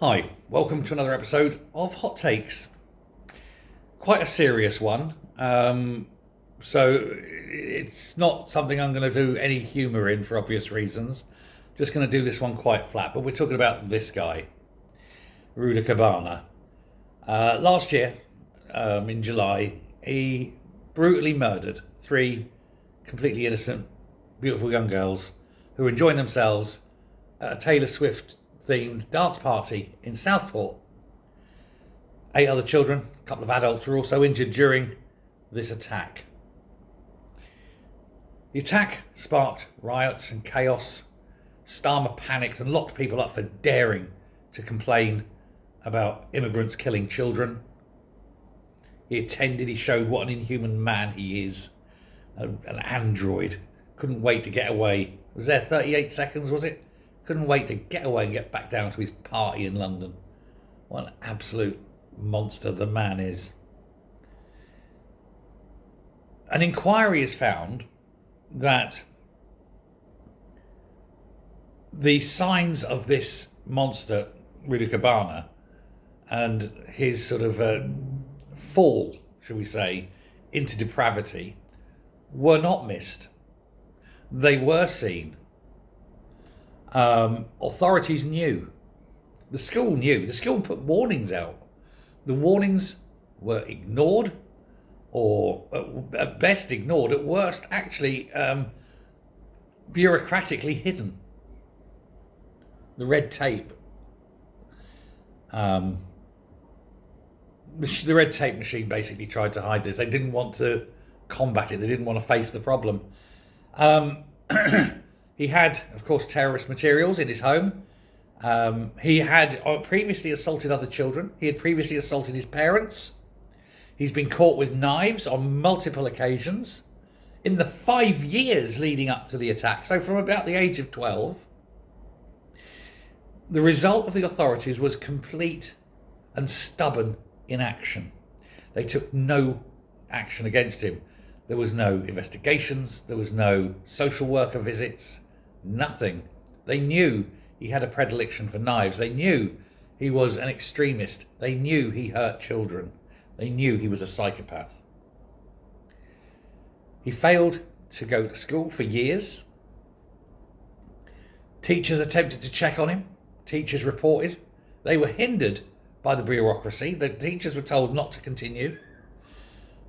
Hi, welcome to another episode of Hot Takes. Quite a serious one, so it's not something I'm going to do any humour in for obvious reasons. Just going to do this one quite flat, but we're talking about this guy, Rudakubana. Last year, in July, he brutally murdered three completely innocent, beautiful young girls who were enjoying themselves at a Taylor Swift themed dance party in Southport. 8 other children, a couple of adults, were also injured during this attack. The attack sparked riots and chaos. Starmer panicked and locked people up for daring to complain about immigrants killing children. He showed what an inhuman man he is. An android. Couldn't wait to get away. Was there 38 seconds, was it? Couldn't wait to get away and get back down to his party in London. What an absolute monster the man is. An inquiry has found that the signs of this monster, Rudakubana, and his sort of fall, shall we say, into depravity were not missed. They were seen. Authorities knew. The school knew. The school put warnings out. The warnings were ignored, or at best ignored, at worst actually bureaucratically hidden. The red tape. The red tape machine basically tried to hide this. They didn't want to combat it. They didn't want to face the problem. He had, of course, terrorist materials in his home. He had previously assaulted other children. He had previously assaulted his parents. He's been caught with knives on multiple occasions in the 5 years leading up to the attack. So from about the age of 12. The result of the authorities was complete and stubborn inaction. They took no action against him. There was no investigations. There was no social worker visits. Nothing. They knew he had a predilection for knives. They knew he was an extremist. They knew he hurt children. They knew he was a psychopath. He failed to go to school for years. Teachers attempted to check on him. Teachers reported. They were hindered by the bureaucracy. The teachers were told not to continue.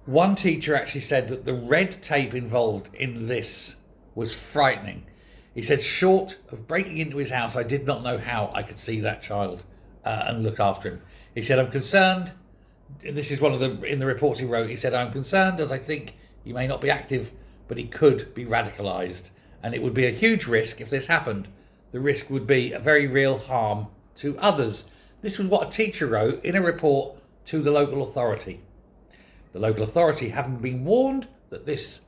One teacher actually said that the red tape involved in this was frightening. He said, short of breaking into his house, I did not know how I could see that child and look after him. He said, I'm concerned. This is in the reports he wrote. He said, I'm concerned as I think he may not be active, but he could be radicalised. And it would be a huge risk if this happened. The risk would be a very real harm to others. This was what a teacher wrote in a report to the local authority. The local authority, having been warned that this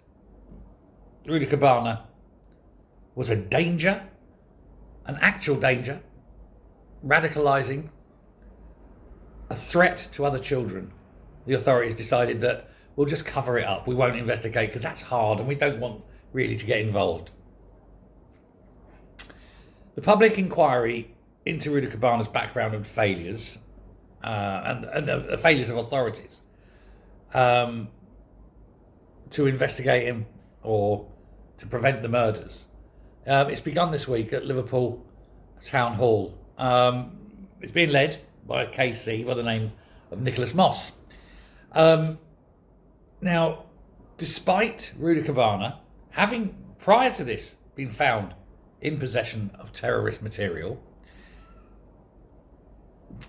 Rudakubana was a danger, an actual danger, radicalising, a threat to other children, the authorities decided that we'll just cover it up. We won't investigate because that's hard and we don't want really to get involved. The public inquiry into Rudakubana's background and failures, and failures of authorities, to investigate him or to prevent the murders. It's begun this week at Liverpool Town Hall. It's being led by a KC by the name of Nicholas Moss. Now, despite Rudakubana having, prior to this, been found in possession of terrorist material,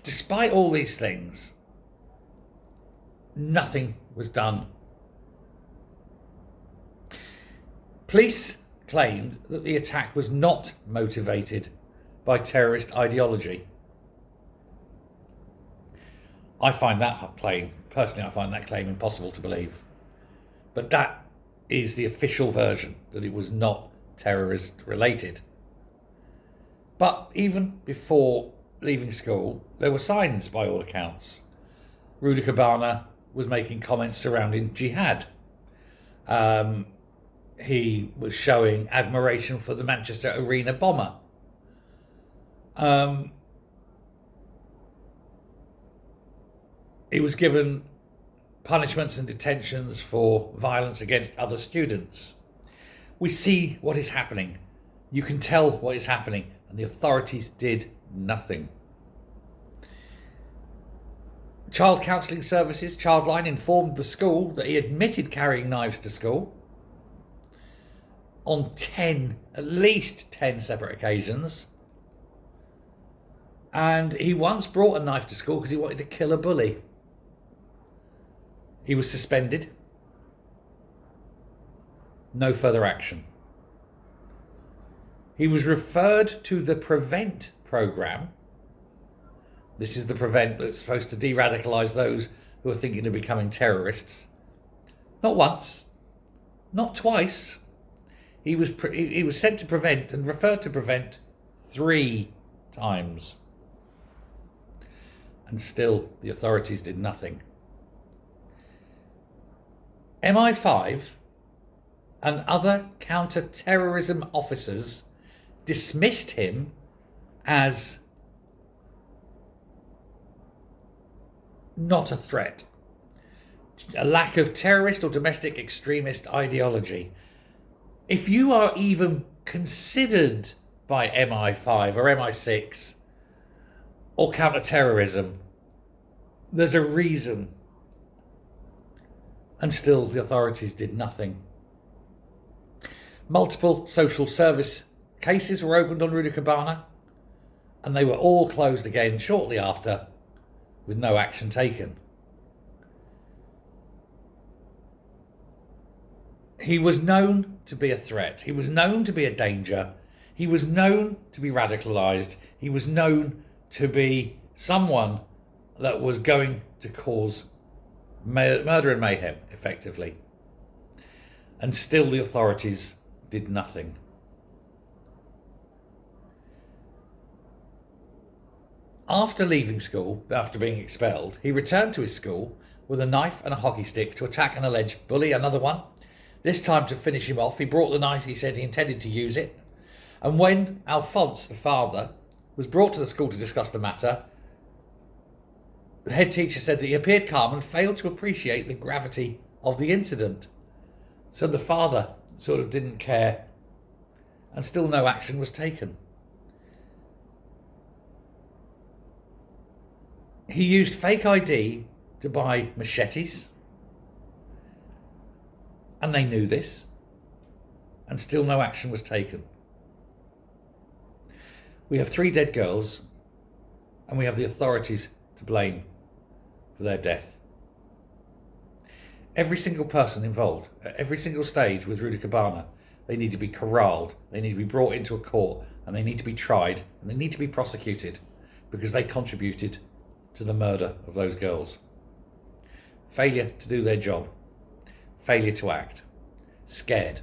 despite all these things, nothing was done. Police claimed that the attack was not motivated by terrorist ideology. I find that claim impossible to believe. But that is the official version, that it was not terrorist related. But even before leaving school, there were signs by all accounts. Rudakubana was making comments surrounding jihad. He was showing admiration for the Manchester Arena bomber. He was given punishments and detentions for violence against other students. We see what is happening. You can tell what is happening, and the authorities did nothing. Child Counselling Services, Childline, informed the school that he admitted carrying knives to school on at least 10 separate occasions. And he once brought a knife to school because he wanted to kill a bully. He was suspended. No further action. He was referred to the Prevent programme. This is the Prevent that's supposed to de-radicalise those who are thinking of becoming terrorists. Not once, not twice. He was sent to Prevent and referred to Prevent 3 times. And still the authorities did nothing. MI5 and other counter-terrorism officers dismissed him as not a threat, a lack of terrorist or domestic extremist ideology. If you are even considered by MI5 or MI6 or counter-terrorism, there's a reason. And still the authorities did nothing. Multiple social service cases were opened on Rudakubana, and they were all closed again shortly after, with no action taken. He was known to be a threat. He was known to be a danger. He was known to be radicalised. He was known to be someone that was going to cause murder and mayhem, effectively. And still the authorities did nothing. After leaving school, after being expelled, he returned to his school with a knife and a hockey stick to attack an alleged bully, another one. This time to finish him off, he brought the knife. He said he intended to use it. And when Alphonse, the father, was brought to the school to discuss the matter, the head teacher said that he appeared calm and failed to appreciate the gravity of the incident. So the father sort of didn't care, and still no action was taken. He used fake ID to buy machetes, and they knew this, and still no action was taken. We have 3 dead girls, and we have the authorities to blame for their death. Every single person involved, at every single stage with Rudakubana, they need to be corralled, they need to be brought into a court, and they need to be tried, and they need to be prosecuted, because they contributed to the murder of those girls. Failure to do their job. Failure to act. Scared.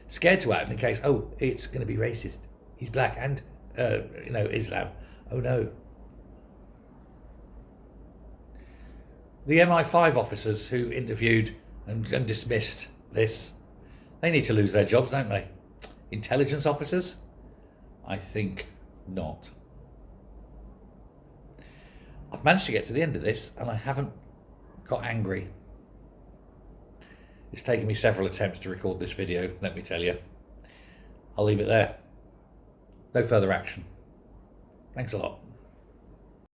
Scared to act in case, oh, it's going to be racist. He's black and, Islam. Oh no. The MI5 officers who interviewed and dismissed this, they need to lose their jobs, don't they? Intelligence officers? I think not. I've managed to get to the end of this and I haven't got angry. It's taken me several attempts to record this video, let me tell you. I'll leave it there. No further action. Thanks a lot.